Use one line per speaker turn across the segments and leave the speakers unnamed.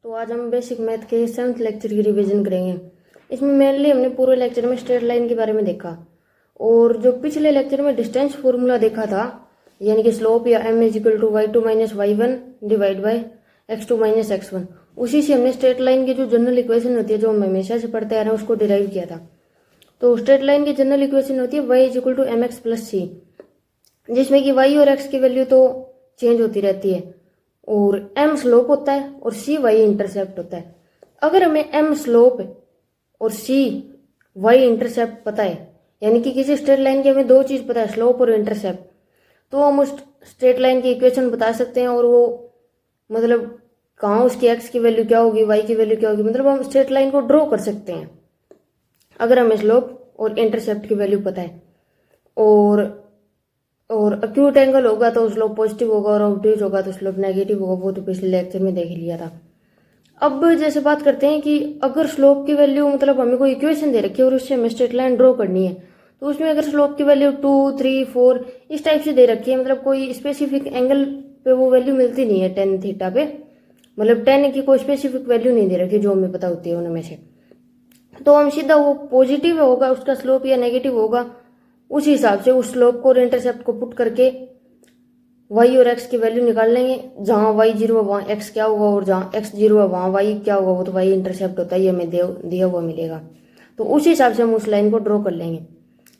तो आज हम बेसिक मैथ के 7th लेक्चर की रिवीजन करेंगे। इसमें मेनली हमने पूरे लेक्चर में स्ट्रेट लाइन के बारे में देखा और जो पिछले लेक्चर में डिस्टेंस फॉर्मूला देखा था, यानी कि स्लोप या m is equal to y2 minus y1 divide by x2 minus x1, उसी से हमने स्ट्रेट लाइन की जो जनरल इक्वेशन होती है जो हम हमेशा से पढ़ते आ रहे हैं उसको डिराइव किया था। तो स्ट्रेट लाइन की जनरल इक्वेशन होती है y is equal to m x plus c, जिसमें कि y और x की वैल्यू तो चेंज होती रहती है और m स्लोप होता है और c y इंटरसेप्ट होता है। अगर हमें m स्लोप और c y इंटरसेप्ट पता है, यानी कि किसी स्ट्रेट लाइन की हमें दो चीज पता है, स्लोप और इंटरसेप्ट, तो हम उस स्ट्रेट लाइन की इक्वेशन बता सकते हैं और वो मतलब कहाँ उसकी x की वैल्यू क्या होगी, y की वैल्यू क्या होगी, मतलब हम स्ट्रेट लाइन को ड्रॉ कर सकते हैं अगर हमें स्लोप और इंटरसेप्ट की वैल्यू पता है। और अक्यूट एंगल होगा तो स्लोप पॉजिटिव होगा और ऑब्ट्यूज होगा तो स्लोप नेगेटिव होगा, वो तो पिछले लेक्चर में देख लिया था। अब जैसे बात करते हैं कि अगर स्लोप की वैल्यू मतलब हमें कोई इक्वेशन दे रखी है और उससे हमें स्ट्रेट लाइन ड्रॉ करनी है, तो उसमें अगर स्लोप की वैल्यू 2, 3, 4 इस टाइप से दे रखी है, मतलब कोई स्पेसिफिक एंगल पे वो वैल्यू मिलती नहीं है टेन थीटा पे, मतलब टेन की कोई स्पेसिफिक वैल्यू नहीं दे रखी जो हमें पता होती है उनमें से, तो हम सीधा वो पॉजिटिव होगा उसका स्लोप या नेगेटिव होगा उस हिसाब से उस स्लोप को और इंटरसेप्ट को पुट करके y और x की वैल्यू निकाल लेंगे। जहां y 0 है वहां x क्या होगा और जहां x 0 है वहां y क्या होगा, वो तो y इंटरसेप्ट होता है, ये हमें दिया हुआ मिलेगा। तो उस हिसाब से हम उस लाइन को ड्रॉ कर लेंगे।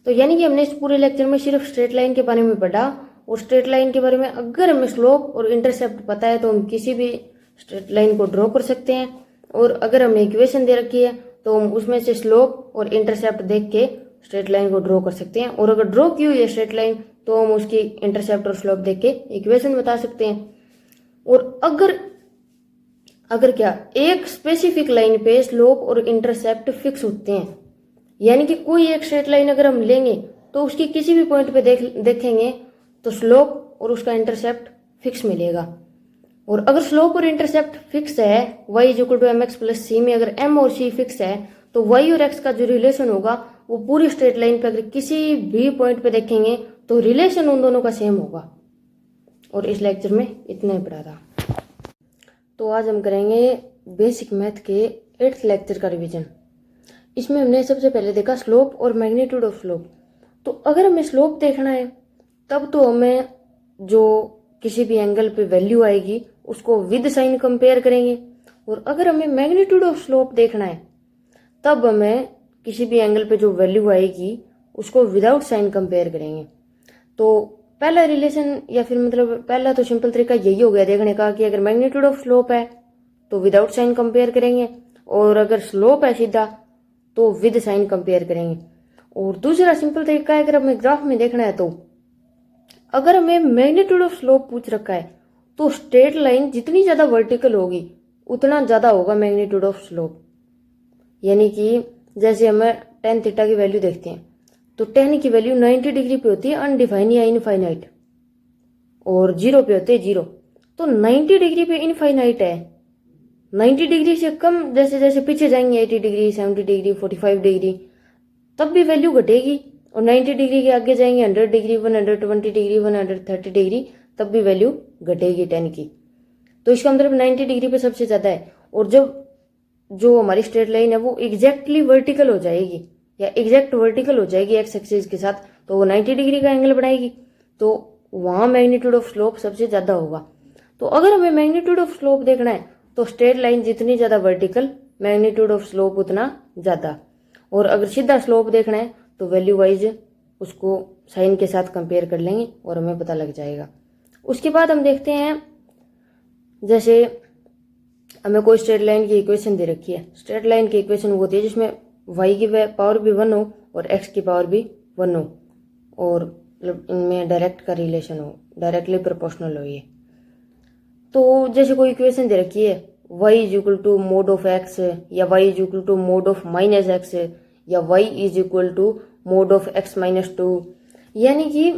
तो यानी कि हमने इस पूरे लेक्चर में सिर्फ स्ट्रेट लाइन के बारे में पढ़ा और स्ट्रेट लाइन के बारे में अगर हमें स्लोप और इंटरसेप्ट पता है तो हम किसी भी स्ट्रेट लाइन को ड्रॉ कर सकते हैं, और अगर हमें इक्वेशन दे रखी है तो हम उसमें से स्लोप और इंटरसेप्ट देख के स्ट्रेट लाइन को ड्रॉ कर सकते हैं, और अगर ड्रॉ की हुई है स्ट्रेट लाइन तो हम उसकी इंटरसेप्ट और स्लोप देख के इक्वेशन बता सकते हैं। और अगर क्या एक स्पेसिफिक लाइन पे स्लोप और इंटरसेप्ट फिक्स होते हैं, यानी कि कोई एक स्ट्रेट लाइन अगर हम लेंगे तो उसकी किसी भी पॉइंट पे देखेंगे तो स्लोप और उसका इंटरसेप्ट फिक्स मिलेगा। और अगर स्लोप और इंटरसेप्ट फिक्स है y is equal to m x plus c में, अगर m और c फिक्स है तो y और x का जो रिलेशन होगा वो पूरी स्ट्रेट लाइन पे अगर किसी भी पॉइंट पे देखेंगे तो रिलेशन उन दोनों का सेम होगा। और इस लेक्चर में इतना ही पढ़ा था। तो आज हम करेंगे बेसिक मैथ के 8th लेक्चर का रिवीजन। इसमें हमने सबसे पहले देखा स्लोप और मैग्नीट्यूड ऑफ स्लोप। तो अगर हमें स्लोप देखना है तब तो हमें जो किसी भी एंगल पे वैल्यू आएगी उसको विद साइन कंपेयर करेंगे, और अगर हमें मैग्नीट्यूड ऑफ स्लोप देखना है तब हमें किसी भी एंगल पे जो वैल्यू आएगी उसको विदाउट साइन कंपेयर करेंगे। तो पहला रिलेशन या फिर मतलब पहला तो सिंपल तरीका यही हो गया देखने का कि अगर मैग्नीट्यूड ऑफ स्लोप है तो विदाउट साइन कंपेयर करेंगे, और अगर स्लोप है सीधा तो विद साइन कंपेयर करेंगे। और दूसरा सिंपल तरीका है अगर हमें ग्राफ में देखना है तो अगर हमें मैग्नीट्यूड ऑफ स्लोप पूछ रखा है तो स्ट्रेट लाइन जितनी ज्यादा वर्टिकल होगी उतना ज्यादा होगा मैग्नीट्यूड ऑफ स्लोप। यानी कि जैसे हमें टेन थीटा की वैल्यू देखते हैं तो टेन की वैल्यू 90 डिग्री पे होती है अनडिफाइन या इनफाइनाइट, और 0 पे होते हैं 0। तो 90 डिग्री पे इनफाइनाइट है, 90 डिग्री से कम जैसे जैसे पीछे जाएंगे 80 डिग्री, 70 डिग्री, 45 डिग्री, तब भी वैल्यू घटेगी, और 90 डिग्री के आगे जाएंगे 100 डिग्री, 120 डिग्री, 130 डिग्री, तब भी वैल्यू घटेगी 10 की। तो इसका मतलब 90 डिग्री पे सबसे ज्यादा है, और जब जो हमारी स्ट्रेट लाइन है वो एग्जैक्टली वर्टिकल हो जाएगी या एग्जैक्ट वर्टिकल हो जाएगी एक्स एक्सिस के साथ, तो वो 90 डिग्री का एंगल बनाएगी, तो वहां मैग्नीट्यूड ऑफ स्लोप सबसे ज्यादा होगा। तो अगर हमें मैग्नीट्यूड ऑफ स्लोप देखना है तो स्ट्रेट लाइन जितनी ज्यादा वर्टिकल मैग्नीट्यूड ऑफ स्लोप उतना ज्यादा, और अगर सीधा स्लोप देखना है तो वैल्यू वाइज उसको साइन के साथ कंपेयर कर लेंगे और हमें पता लग जाएगा। उसके बाद हम देखते हैं जैसे हमें कोई स्ट्रेट लाइन की इक्वेशन दे रखी है। स्ट्रेट लाइन की इक्वेशन वो होती है जिसमें y की पावर भी 1 हो और x की पावर भी 1 हो, और इनमें डायरेक्ट का रिलेशन हो, डायरेक्टली प्रोपोर्शनल हो ये। तो जैसे कोई इक्वेशन दे रखी है y is equal to mod of x, या y is equal to mod of minus x, या y is equal to mod of x minus 2, यानी कि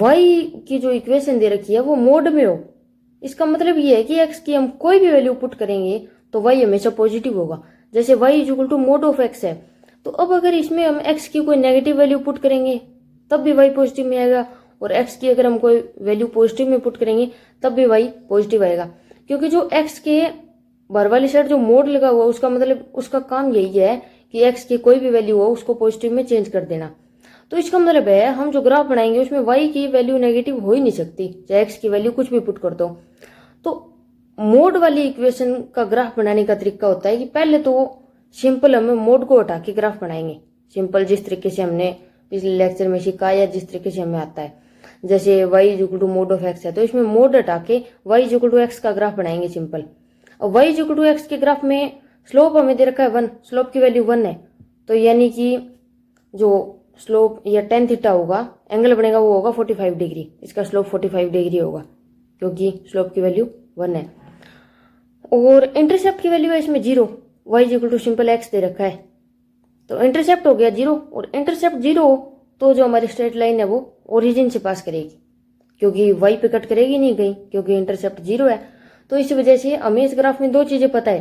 y की जो इक्वेशन दे रखी है वो मोड में हो। इसका मतलब ये है कि x की हम कोई भी वैल्यू पुट करेंगे तो y हमेशा पॉजिटिव होगा। जैसे y is equal to mod of x है, तो अब अगर इसमें हम x की कोई नेगेटिव वैल्यू पुट करेंगे तब भी y पॉजिटिव में आएगा, और x की अगर हम कोई वैल्यू पॉजिटिव में पुट करेंगे तब भी y पॉजिटिव आएगा, क्योंकि जो x के बाहर वाली साइड जो मोड लगा हुआ उसका मतलब उसका काम यही है कि एक्स की कोई भी वैल्यू हो उसको पॉजिटिव में चेंज कर देना। तो इसका मतलब है हम जो ग्राफ बनाएंगे उसमें वाई की वैल्यू नेगेटिव हो ही नहीं सकती, चाहे एक्स की वैल्यू कुछ भी पुट कर दो। तो मोड वाली इक्वेशन का ग्राफ बनाने का तरीका होता है कि पहले तो सिंपल हमें मोड को हटा के ग्राफ बनाएंगे, सिंपल जिस तरीके से हमने पिछले लेक्चर में सीखा या जिस तरीके से हमें आता है। जैसे y is equal to mod of x है तो इसमें मोड हटा के y is equal to x का ग्राफ बनाएंगे सिंपल। और y is equal to x के ग्राफ में स्लोप हमें दे रखा है 1, स्लोप की वैल्यू 1 है, तो यानी कि जो स्लोप या टेन थीटा होगा एंगल बनेगा वो होगा 45 डिग्री, इसका स्लोप 45 डिग्री होगा क्योंकि स्लोप की वैल्यू 1 है। और इंटरसेप्ट की वैल्यू है इसमें 0, y is equal to simple x दे रखा है, तो इंटरसेप्ट हो गया 0। और इंटरसेप्ट 0 हो तो जो हमारी स्ट्रेट लाइन है वो ओरिजिन से पास करेगी, क्योंकि वाई पे कट करेगी नहीं कहीं, क्योंकि इंटरसेप्ट 0 है। तो इस वजह से हमें इस ग्राफ में दो चीजें पता है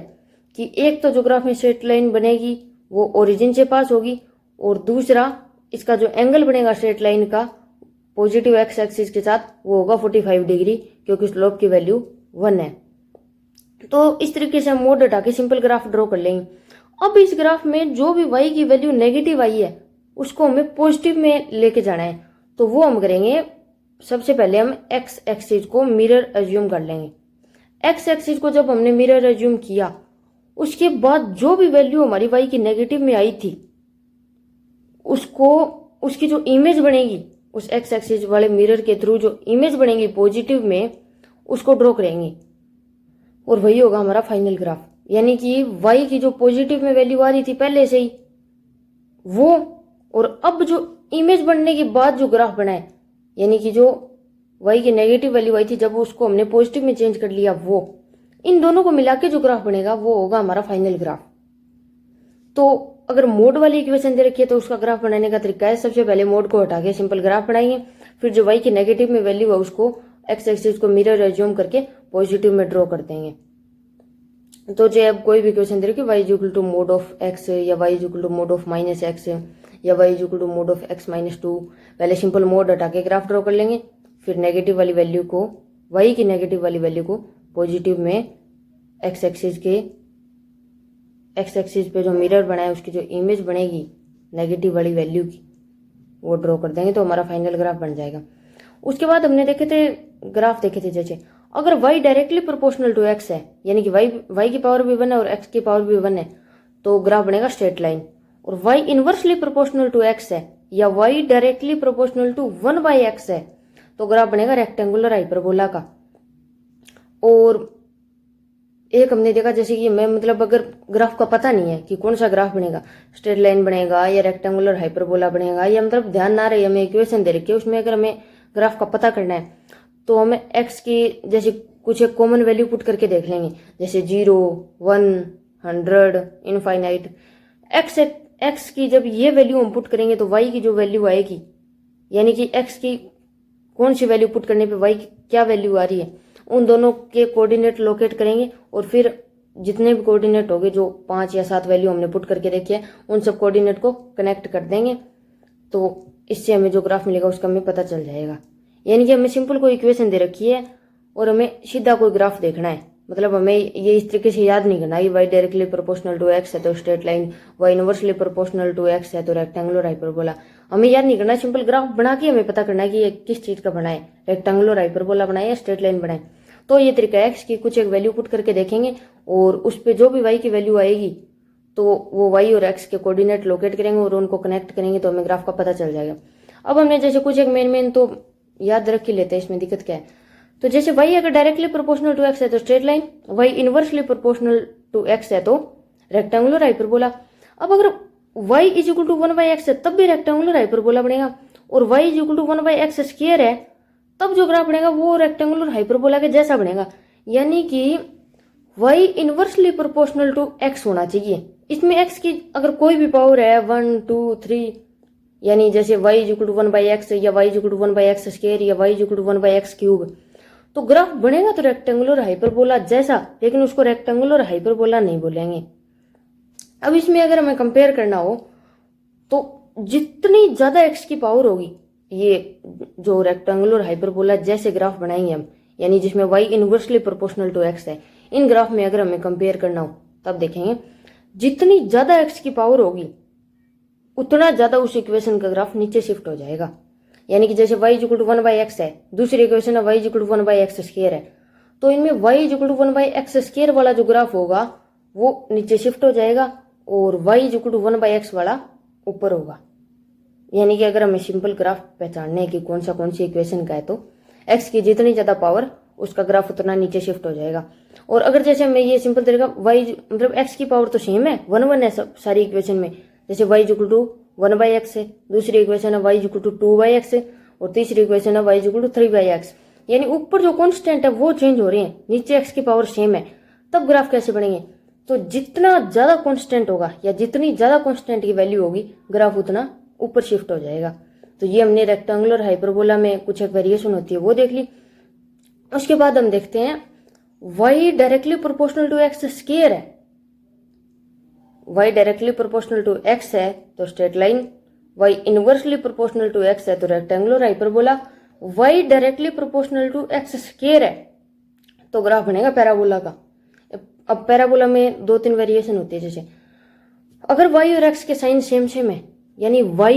कि एक तो जो ग्राफ में स्ट्रेट लाइन बनेगी वो ओरिजिन से पास होगी, और दूसरा इसका जो एंगल बनेगा स्ट्रेट लाइन का पॉजिटिव एक्स एक्सिस के साथ वो होगा 45 डिग्री, क्योंकि स्लोप की वैल्यू 1 है। तो इस तरीके से हम मोड हटा के सिंपल ग्राफ ड्रॉ कर लेंगे। अब इस ग्राफ में जो भी वाई की वैल्यू नेगेटिव आई है उसको हमें पॉजिटिव में लेके जाना है, तो वो हम करेंगे। सबसे पहले हम एक्स एक्सिस को मिरर एज्यूम कर लेंगे। एक्स एक्सिस को जब हमने मिरर एज्यूम किया उसके बाद जो भी वैल्यू हमारी वाई की नेगेटिव में आई थी उसको उसकी जो इमेज बनेगी उस एक्स एक्सिस वाले मिरर के थ्रू जो इमेज बनेगी पॉजिटिव में उसको ड्रॉ करेंगे, और वही होगा हमारा फाइनल ग्राफ। यानी कि वाई की जो पॉजिटिव में वैल्यू आ रही थी पहले से ही वो, और अब जो इमेज बनने के बाद जो ग्राफ बना है, यानी कि जो वाई की नेगेटिव वैल्यू आई थी जब उसको हमने पॉजिटिव में चेंज कर लिया, वो इन दोनों को मिला के जो ग्राफ बनेगा वो होगा हमारा फाइनल ग्राफ। तो अगर मोड वाली इक्वेशन दे रखी है तो उसका ग्राफ बनाने का तरीका है, सबसे पहले मोड को हटा के सिंपल ग्राफ बनाएंगे, फिर जो वाई की नेगेटिव में वैल्यू है उसको एक्स एक्सिस को मिरर एज्यूम करके पॉजिटिव में ड्रॉ कर देंगे। तो जो अब कोई भी इक्वेशन दे रखी है y is equal to mod of x या y is equal to mod of minus x या y is equal to mod of x minus 2, पहले सिंपल मोड हटा के ग्राफ ड्रॉ कर लेंगे, फिर नेगेटिव वाली वैल्यू को वाई की नेगेटिव वाली वैल्यू को पॉजिटिव में एक्स एक्सिस पे जो मिरर बनाए उसकी जो इमेज बनेगी नेगेटिव वाली वैल्यू की वो ड्रॉ कर देंगे, तो हमारा फाइनल ग्राफ बन जाएगा। उसके बाद हमने ग्राफ देखे थे जैसे अगर y directly proportional to x है, यानी कि y की पावर भी 1 है और x की पावर भी 1 है, तो ग्राफ बनेगा स्ट्रेट लाइन। और y inversely proportional to x है या y directly proportional to 1/x है, तो ग्राफ बनेगा रेक्टेंगुलर हाइपरबोला का। और एक हमने देखा जैसे कि मैं मतलब अगर ग्राफ का पता नहीं है कि कौन सा ग्राफ बनेगा, स्ट्रेट लाइन बनेगा या रेक्टेंगुलर हाइपरबोला बनेगा, या मतलब ध्यान ना रही हमें इक्वेशन दे रखी है उसमें अगर हमें ग्राफ का पता करना है तो हमें एक्स की जैसे कुछ एक कॉमन वैल्यू पुट करके देख लेंगे, जैसे 0, 1, 100, इनफाइनाइट। एक्स की जब ये वैल्यू हम पुट करेंगे तो वाई की जो वैल्यू आएगी, यानी कि एक्स की कौन सी वैल्यू पुट करने पे वाई की क्या वैल्यू आ रही है, उन दोनों के कोऑर्डिनेट लोकेट करेंगे और फिर जितने भी कोऑर्डिनेट होंगे जो 5 या 7 वैल्यू हमने पुट करके रखी है उन सब कोऑर्डिनेट को कनेक्ट कर देंगे, तो इससे हमें जो ग्राफ मिलेगा उसका हमें पता चल जाएगा। यानी कि हमें सिंपल कोई इक्वेशन दे रखी है और हमें सीधा कोई ग्राफ देखना है, मतलब हमें ये इस तरीके से याद नहीं करना कि y directly proportional to x है तो straight line, y inversely proportional to x है तो रेक्टेंगुलर हाइपरबोला। हमें याद नहीं करना, सिंपल ग्राफ बना के हमें पता करना है कि ये किस चीज का बना है, रेक्टेंगुलर हाइपरबोला बनाए या स्ट्रेट लाइन बनाए। तो ये तरीका एक्स की कुछ एक वैल्यू पुट करके देखेंगे और उस पर जो भी वाई की वैल्यू आएगी तो वो वाई और एक्स के कोऑर्डिनेट लोकेट करेंगे और उनको कनेक्ट करेंगे तो हमें ग्राफ का पता चल जाएगा। अब हमने जैसे कुछ एक मेन तो याद रख ही लेते हैं, इसमें दिक्कत क्या है। तो जैसे वाई अगर डायरेक्टली प्रोपोर्शनल टू एक्स है तो straight line, y inversely proportional to x है तो रेक्टेंगुलर हाइपरबोला। अब अगर Y is equal to 1/x है तब भी रेक्टेंगुलर हाइपरबोला बनेगा, और y is equal to 1/x square है तब जो ग्राफ बनेगा वो रेक्टेंगुलर हाइपरबोला के जैसा बनेगा। यानी कि y inversely proportional to x होना चाहिए। इसमें एक्स की अगर कोई भी पावर है 1, 2, 3, यानी जैसे y is equal to 1/x या y is equal to 1/x square या y is equal to 1/x cube, तो ग्राफ बनेगा तो रेक्टेंगुलर हाइपरबोला जैसा, लेकिन उसको रेक्टेंगुलर हाइपरबोला नहीं बोलेंगे। अब इसमें अगर हमें कंपेयर करना हो तो जितनी ज्यादा एक्स की पावर होगी ये जो रेक्टेंगुलर हाइपरबोला जैसे ग्राफ बनाएंगे हम, यानी जिसमें y inversely proportional to x है, इन ग्राफ में अगर हमें कंपेयर करना हो तब देखेंगे जितनी ज्यादा एक्स की पावर होगी उतना ज्यादा उस इक्वेशन का ग्राफ नीचे शिफ्ट हो जाएगा। यानी कि जैसे y इक्वल टू 1/x है, दूसरी इक्वेशन है y equal to 1/x square है, तो इनमें y equal to 1/x square वाला जो ग्राफ होगा वो नीचे शिफ्ट हो जाएगा और y इक्वल टू 1/x वाला ऊपर होगा। यानी कि अगर हमें सिंपल ग्राफ पहचानने की कौन सी इक्वेशन का है तो x की जितनी ज्यादा पावर उसका ग्राफ उतना नीचे शिफ्ट हो जाएगा। और अगर जैसे हमें ये सिंपल तरीका y मतलब x की पावर तो सेम है 1 है सब सारी इक्वेशन में, जैसे y इक्वल टू 1/x है, दूसरी इक्वेशन है y इक्वल टू 2/x है और तीसरी इक्वेशन है y इक्वल टू 3/x। यानी ऊपर जो कांस्टेंट है वो चेंज हो रहे हैं, नीचे x की पावर सेम है, तब ग्राफ कैसे बनेंगे? तो जितना ज्यादा कांस्टेंट होगा या जितनी ज्यादा कांस्टेंट की वैल्यू होगी ग्राफ उतना ऊपर शिफ्ट हो जाएगा। तो ये हमने रेक्टेंगुलर हाइपरबोला में कुछ एक वेरिएशन होती है वो देख ली। उसके बाद हम देखते हैं y directly proportional to x square है, y directly proportional to x है तो straight line, y inversely proportional to x है तो rectangular hyperbola, y directly proportional to x square है तो ग्राफ बनेगा पैराबोला का। अब पैराबोला में 2-3 वेरिएशन होती है, जैसे अगर y और x के साइन सेम सेम है यानी y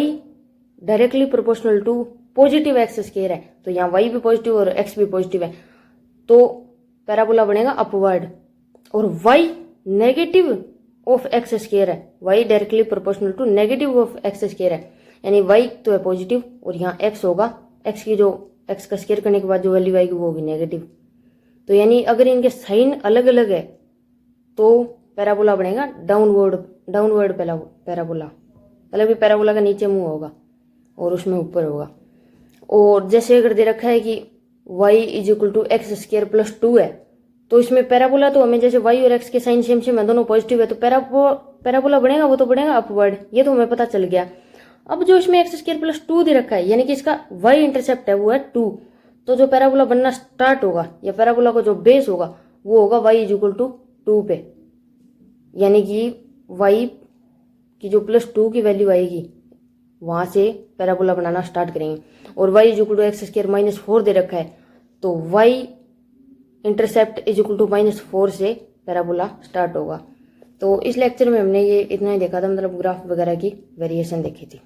directly proportional to positive x square है तो यहाँ y भी पॉजिटिव और x भी पॉजिटिव है तो पैराबोला बनेगा अपवर्ड। और y negative of x square है, y directly proportional to negative of x square है यानी y तो है पॉजिटिव और यहाँ x होगा, x की जो x का स्क्वायर करने के बाद जो वैल्यू आएगी वो होगी नेगेटिव। तो यानी अगर इनके साइन अलग अलग है तो पैराबोला बनेगा डाउनवर्ड पैराबोला, मतलब कि पैराबोला का नीचे मुंह होगा और उसमें ऊपर होगा। और जैसे अगर दे रखा है कि y is equal to x square plus 2 है तो इसमें पैराबोला तो हमें जैसे y और x के साइन सेम सेम है, दोनों पॉजिटिव है तो पैराबोला बनेगा वो तो बनेगा अपवर्ड, ये तो हमें पता चल गया। अब जो इसमें एक्स स्क्वायर प्लस 2 दे रखा है यानी कि इसका y इंटरसेप्ट है वो है 2, तो जो पैराबोला बनना स्टार्ट होगा या पैराबोला का जो बेस होगा वो होगा y इज इक्वल टू 2 पे, यानी कि y की जो प्लस 2 की वैल्यू आएगी वहां से पैराबोला बनाना स्टार्ट करेंगे। और y is equal to x square minus 4 दे रखा है तो y intercept is equal to -4 से पैराबोला स्टार्ट होगा। तो इस लेक्चर में हमने ये इतना ही देखा था, मतलब ग्राफ वगैरह की वेरिएशन देखी थी।